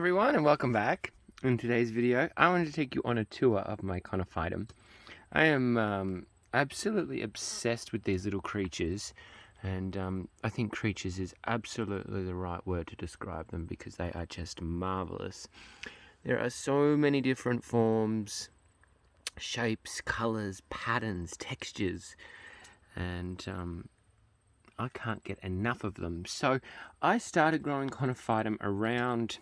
everyone, and welcome back. In today's video, I wanted to take you on a tour of my Conophytum. I am absolutely obsessed with these little creatures, and I think creatures is absolutely the right word to describe them because they are just marvelous. There are so many different forms, shapes, colors, patterns, textures, and I can't get enough of them. So I started growing Conophytum around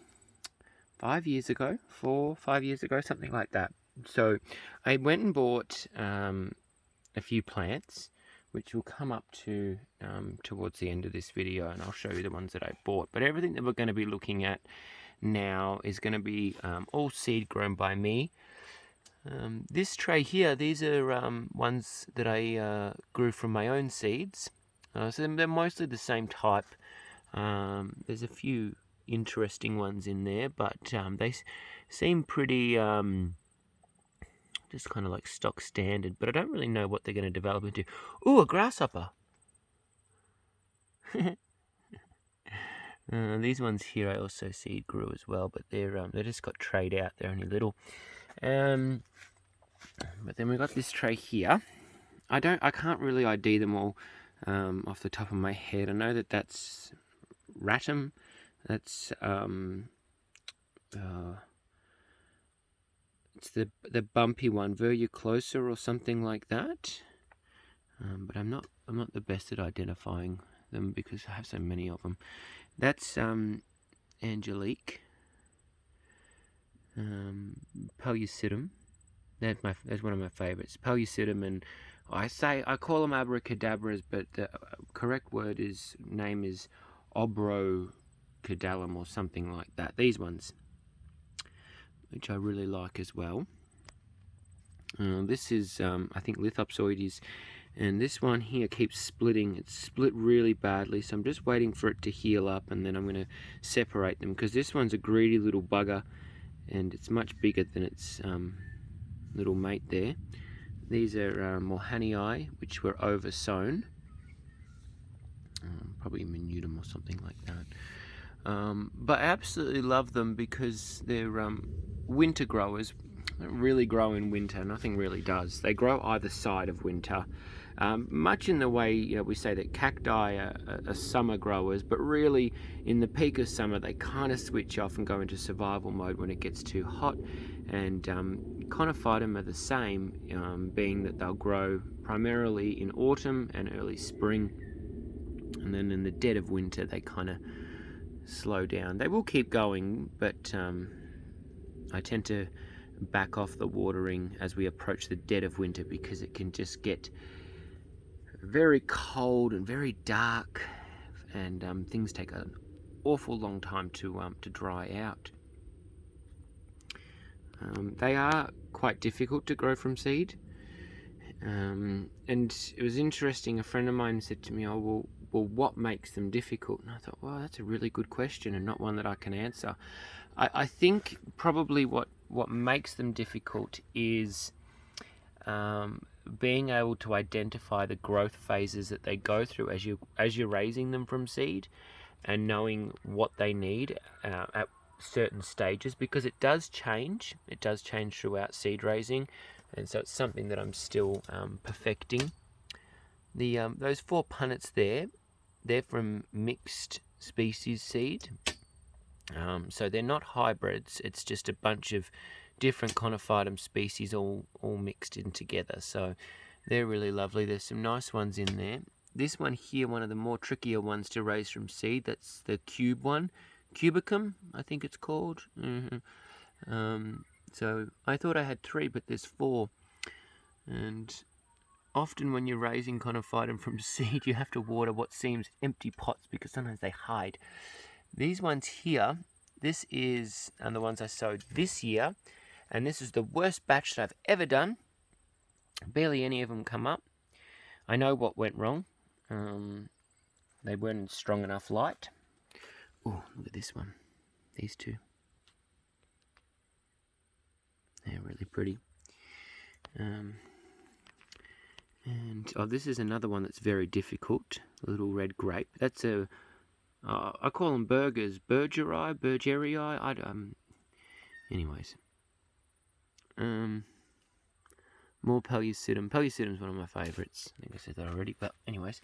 5 years ago, 5 years ago, something like that. So I went and bought a few plants, which will come up to towards the end of this video, and I'll show you the ones that I bought. But everything that we're going to be looking at now is going to be all seed grown by me. This tray here, these are ones that I grew from my own seeds. So they're mostly the same type. There's a few interesting ones in there, but they seem pretty just kind of like stock standard, but I don't really know what they're going to develop into. Ooh, a grasshopper. These ones here I also seed grew as well, but they just got trayed out. They're only little. But then we got this tray here. I can't really ID them all off the top of my head. I know that that's Ratum. That's it's the bumpy one, Verrucosa or something like that. But I'm not the best at identifying them because I have so many of them. That's Angelique, Pellucidum. That's one of my favorites. Pellucidum, and I call them abracadabras, but the correct name is Obrocadabrum or something like that. These ones, which I really like as well. This is I think Lithopsoides, and this one here keeps splitting. It's split really badly, so I'm just waiting for it to heal up, and then I'm going to separate them because this one's a greedy little bugger, and it's much bigger than its little mate there. These are Morhanii, which were oversown. Probably Minutum or something like that. But I absolutely love them because they're winter growers. They don't really grow in winter. Nothing really does. They grow either side of winter. Much in the way we say that cacti are summer growers, but really in the peak of summer they kind of switch off and go into survival mode when it gets too hot. And Conophytum are the same, being that they'll grow primarily in autumn and early spring, and then in the dead of winter they kind of slow down. They will keep going, but I tend to back off the watering as we approach the dead of winter because it can just get very cold and very dark, and things take an awful long time to dry out. They are quite difficult to grow from seed, and it was interesting. A friend of mine said to me, "Oh, well, what makes them difficult?" And I thought, well, that's a really good question and not one that I can answer. I think probably what makes them difficult is being able to identify the growth phases that they go through as you're raising them from seed, and knowing what they need at certain stages, because it does change throughout seed raising, and so it's something that I'm still perfecting. Those 4 punnets they're from mixed species seed, so they're not hybrids. It's just a bunch of different Conophytum species all mixed in together, so they're really lovely. There's some nice ones in there. This one here, one of the more trickier ones to raise from seed, that's the cube one, Cubicum, I think it's called. So I thought I had 3, but there's 4. And often when you're raising Conophytum from seed, you have to water what seems empty pots because sometimes they hide. These ones here, this is the ones I sowed this year, and this is the worst batch that I've ever done. Barely any of them come up. I know what went wrong. They weren't in strong enough light. Oh, look at this one. These two. They're really pretty. And this is another one that's very difficult. A little red grape. That's a I call them burgers, Bergerii. Anyways, more Pellucidum. Pellucidum is one of my favourites. I think I said that already, but anyways,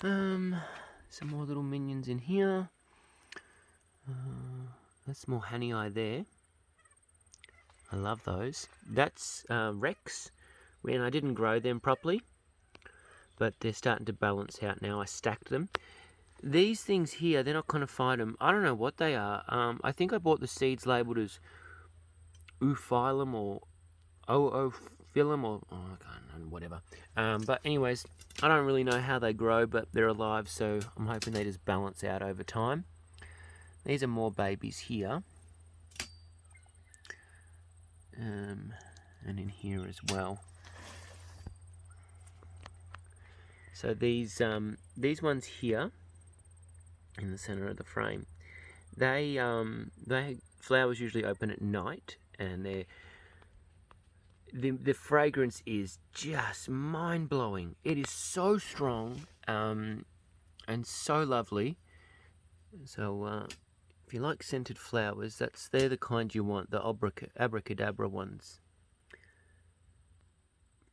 some more little minions in here. That's more Hanii there. I love those. That's Rex, when I didn't grow them properly, but they're starting to balance out now. I stacked them. These things here, they're not Conophytum. I don't know what they are. I think I bought the seeds labelled as Oophyllum or Oophyllum or I can't know, whatever. But anyways, I don't really know how they grow, but they're alive, so I'm hoping they just balance out over time. These are more babies here. And in here as well. So these ones here in the center of the frame, they flowers usually open at night, and the fragrance is just mind-blowing. It is so strong and so lovely. So if you like scented flowers, they're the kind you want, the abracadabra ones.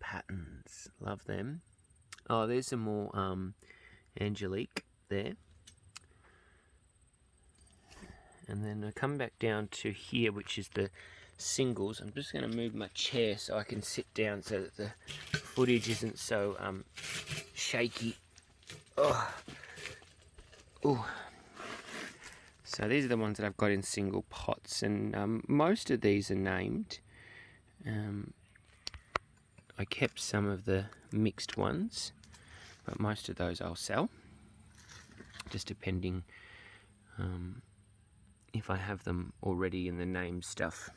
Patterns, love them. Oh, there's some more Angelique there. And then I come back down to here, which is the singles. I'm just going to move my chair so I can sit down so that the footage isn't so shaky. Oh. Ooh. So these are the ones that I've got in single pots, and most of these are named. I kept some of the mixed ones, but most of those I'll sell, just depending if I have them already in the name stuff.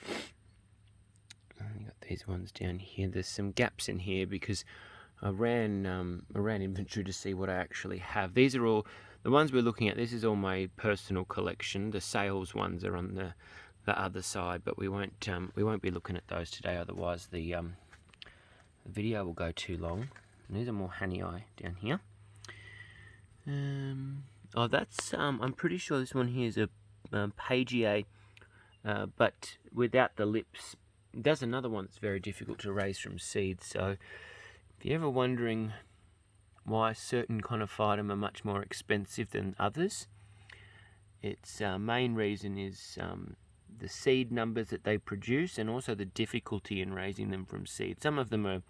You got these ones down here. There's some gaps in here because I ran inventory to see what I actually have. These are all the ones we're looking at. This is all my personal collection. The sales ones are on the other side, but we won't be looking at those today. Otherwise, the video will go too long. And these are more Hanii down here. Oh, that's I'm pretty sure this one here is a Pagiae, but without the lips. There's another one that's very difficult to raise from seeds. So if you're ever wondering why certain Conophytum are much more expensive than others, its main reason is the seed numbers that they produce, and also the difficulty in raising them from seed. Some of them are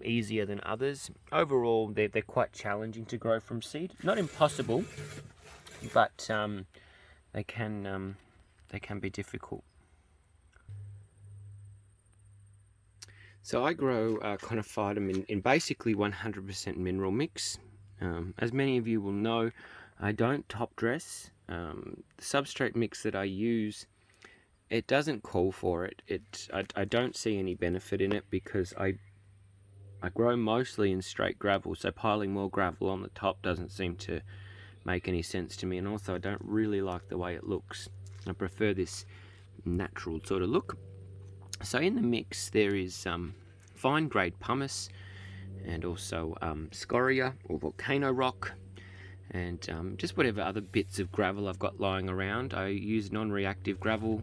easier than others. Overall, they're quite challenging to grow from seed. Not impossible, but they can be difficult. So I grow Conophytum in basically 100% mineral mix. As many of you will know, I don't top dress. The substrate mix that I use, it doesn't call for it. I don't see any benefit in it because I grow mostly in straight gravel, so piling more gravel on the top doesn't seem to make any sense to me, and also I don't really like the way it looks. I prefer this natural sort of look. So in the mix there is fine grade pumice, and also scoria or volcano rock, and just whatever other bits of gravel I've got lying around. I use non-reactive gravel,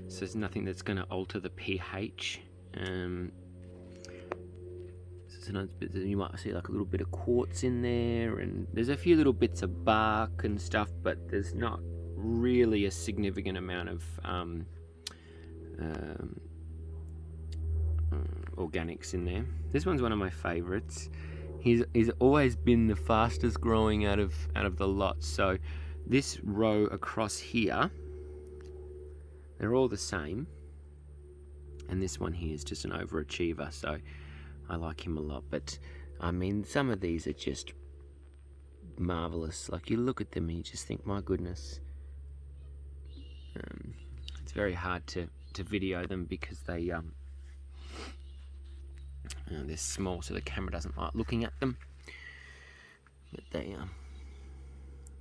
so there's nothing that's going to alter the pH. You might see like a little bit of quartz in there, and there's a few little bits of bark and stuff, but there's not really a significant amount of organics in there. This one's one of my favorites. He's always been the fastest growing out of the lot. So this row across here, they're all the same, and this one here is just an overachiever, so I like him a lot. But I mean, some of these are just marvelous. Like, you look at them and you just think, my goodness. It's very hard to video them because they're small, so the camera doesn't like looking at them. But they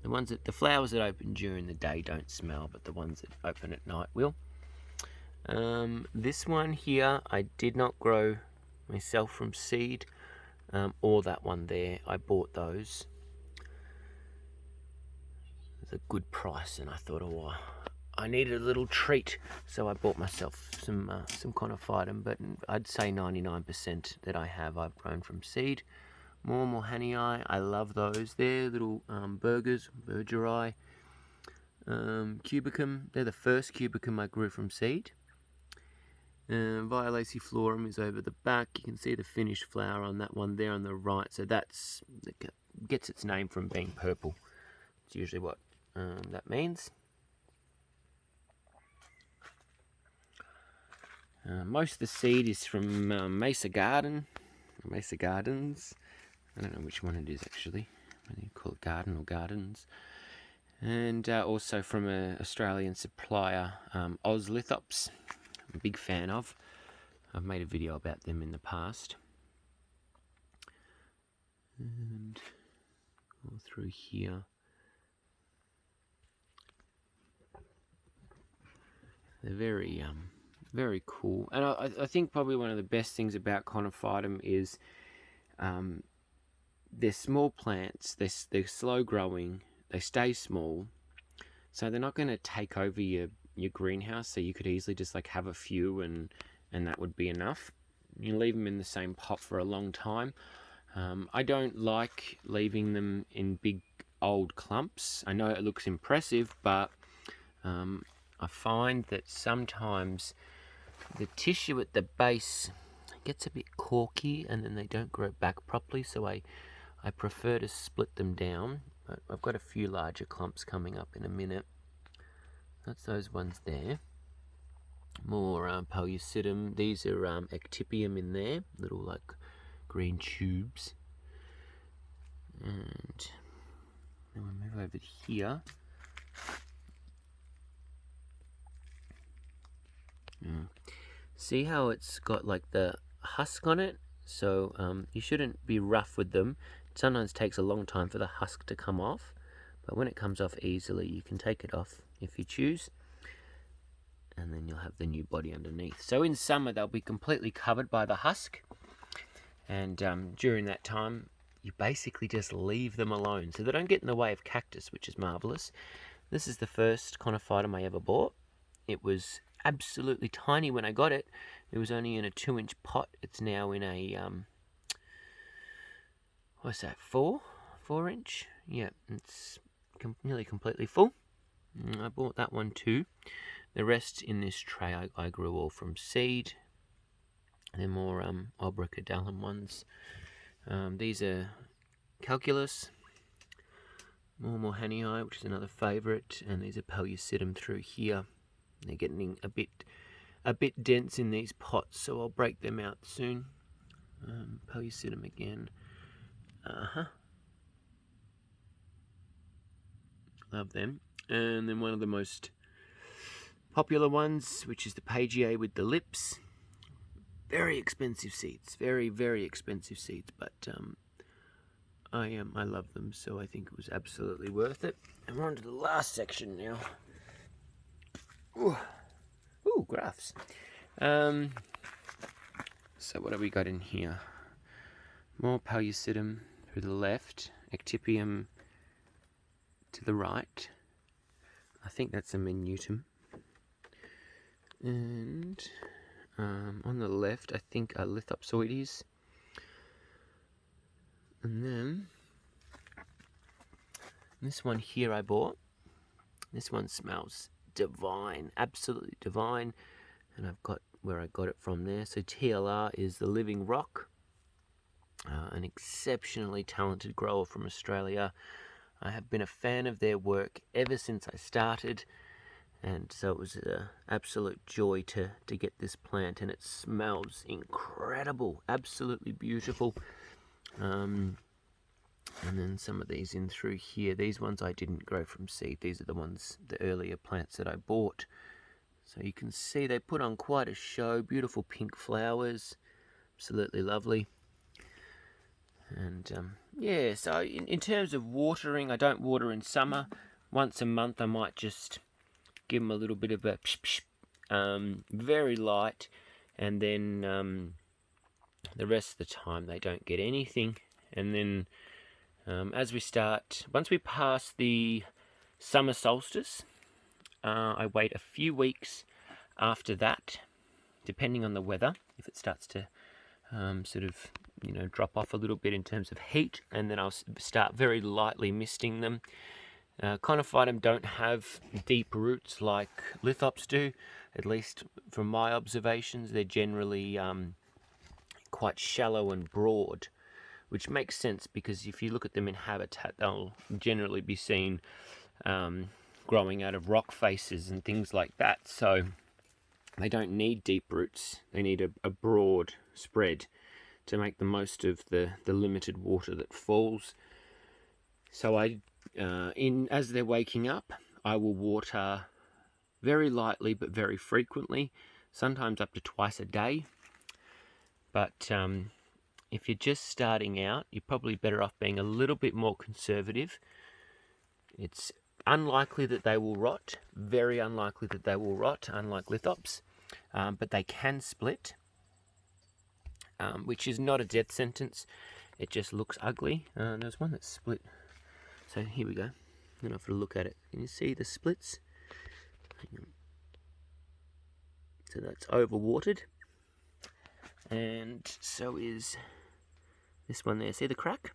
the flowers that open during the day don't smell, but the ones that open at night will. This one here I did not grow myself from seed, or that one there. I bought those. was a good price, and I thought, oh, I needed a little treat, so I bought myself some Conophytum. But I'd say 99% that I have, I've grown from seed. More Mohanii, I love those. They're little burgers, Burgeri. Cubicum, they're the first Cubicum I grew from seed. Violaciflorum is over the back. You can see the finished flower on that one there on the right. So that gets its name from being purple. It's usually what that means. Most of the seed is from Mesa Gardens. I don't know which one it is actually. Whether you call it garden or gardens. And also from an Australian supplier, Auslithops. I'm a big fan of. I've made a video about them in the past. And all through here. They're very cool. And I think probably one of the best things about Conophytum is they're small plants. They're slow growing. They stay small. So they're not going to take over your greenhouse. So you could easily just like have a few and that would be enough. You leave them in the same pot for a long time. I don't like leaving them in big old clumps. I know it looks impressive, but I find that sometimes the tissue at the base gets a bit corky and then they don't grow back properly, so I prefer to split them down. But I've got a few larger clumps coming up in a minute. That's those ones there. More Pellucidum. These are Actipium in there, little like green tubes. And then we move over here. See how it's got like the husk on it? So you shouldn't be rough with them. It sometimes takes a long time for the husk to come off, but when it comes off easily, you can take it off if you choose, and then you'll have the new body underneath. So in summer, they'll be completely covered by the husk, and during that time, you basically just leave them alone, so they don't get in the way of cactus, which is marvelous. This is the first Conophytum I ever bought. It was absolutely tiny when I got it. It was only in a 2-inch pot. It's now in a what's that, 4-inch? Yeah, it's nearly completely full. I bought that one too. The rest in this tray I grew all from seed. They're more obricadallum ones. These are calculus, more Mohanii, which is another favourite, and these are Pellucidum through here. They're getting a bit dense in these pots, so I'll break them out soon. Pellucidum again. Love them. And then one of the most popular ones, which is the Pagiae with the lips. Very expensive seeds, very, very expensive seeds, but I love them, so I think it was absolutely worth it. And we're on to the last section now. Ooh, graphs. So what have we got in here? More Pellucidum to the left, Actipium to the right. I think that's a minutum. And on the left, I think are Lithopsoides. And then this one here I bought. This one smells divine, absolutely divine. And I've got where I got it from there. So TLR is the Living Rock, an exceptionally talented grower from Australia. I have been a fan of their work ever since I started, and so it was an absolute joy to get this plant, and it smells incredible, absolutely beautiful. And then some of these in through here. These ones I didn't grow from seed. These are the ones, the earlier plants that I bought. So you can see they put on quite a show. Beautiful pink flowers, absolutely lovely. And yeah, so in terms of watering, I don't water in summer. Once a month I might just give them a little bit of a psh, psh, very light, and then the rest of the time they don't get anything. And then as we start, once we pass the summer solstice. I wait a few weeks after that, depending on the weather, if it starts to sort of, drop off a little bit in terms of heat, and then I'll start very lightly misting them. Conophytum don't have deep roots like lithops do, at least from my observations. They're generally quite shallow and broad, which makes sense because if you look at them in habitat, they'll generally be seen growing out of rock faces and things like that. So they don't need deep roots. They need a broad spread to make the most of the limited water that falls. So as they're waking up, I will water very lightly but very frequently, sometimes up to twice a day. But if you're just starting out, you're probably better off being a little bit more conservative. It's unlikely that they will rot, very unlikely that they will rot, unlike lithops, but they can split, which is not a death sentence. It just looks ugly. There's one that's split. So here we go. I'm going to have to look at it. Can you see the splits? Hang on. So that's overwatered. And so is this one there. See the crack?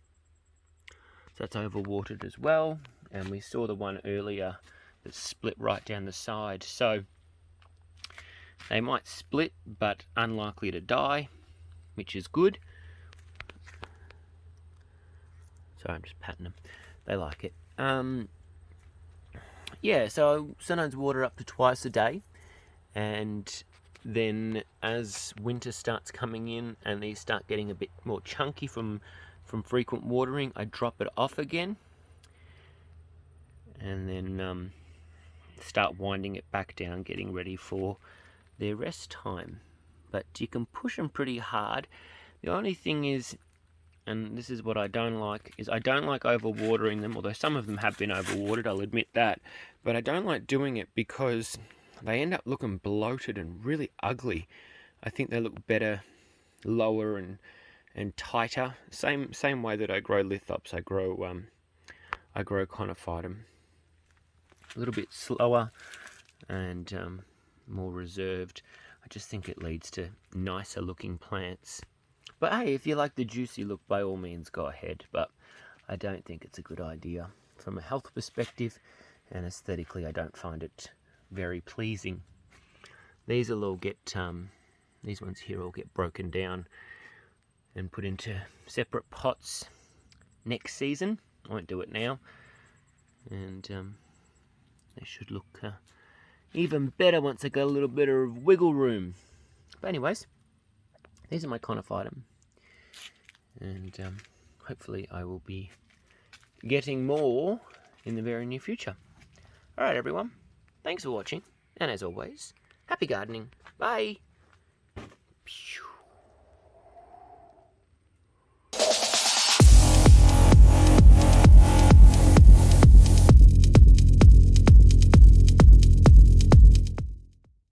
So that's overwatered as well. And we saw the one earlier that split right down the side. So they might split, but unlikely to die, which is good. Sorry, I'm just patting them. They like it. Yeah, so sometimes water up to twice a day. And then as winter starts coming in and these start getting a bit more chunky from frequent watering, I drop it off again. And then start winding it back down, getting ready for their rest time. But you can push them pretty hard. The only thing is, and this is what I don't like, is I don't like overwatering them, although some of them have been overwatered, I'll admit that. But I don't like doing it because they end up looking bloated and really ugly. I think they look better lower and tighter. Same way that I grow lithops, I grow Conophytum. A little bit slower and more reserved. I just think it leads to nicer looking plants. But hey, if you like the juicy look, by all means go ahead. But I don't think it's a good idea from a health perspective, and aesthetically I don't find it very pleasing. These will all get, these ones here all get broken down and put into separate pots next season. I won't do it now. And they should look even better once I got a little bit of wiggle room. But anyways, these are my Conophytum. And hopefully I will be getting more in the very near future. Alright everyone, thanks for watching. And as always, happy gardening. Bye.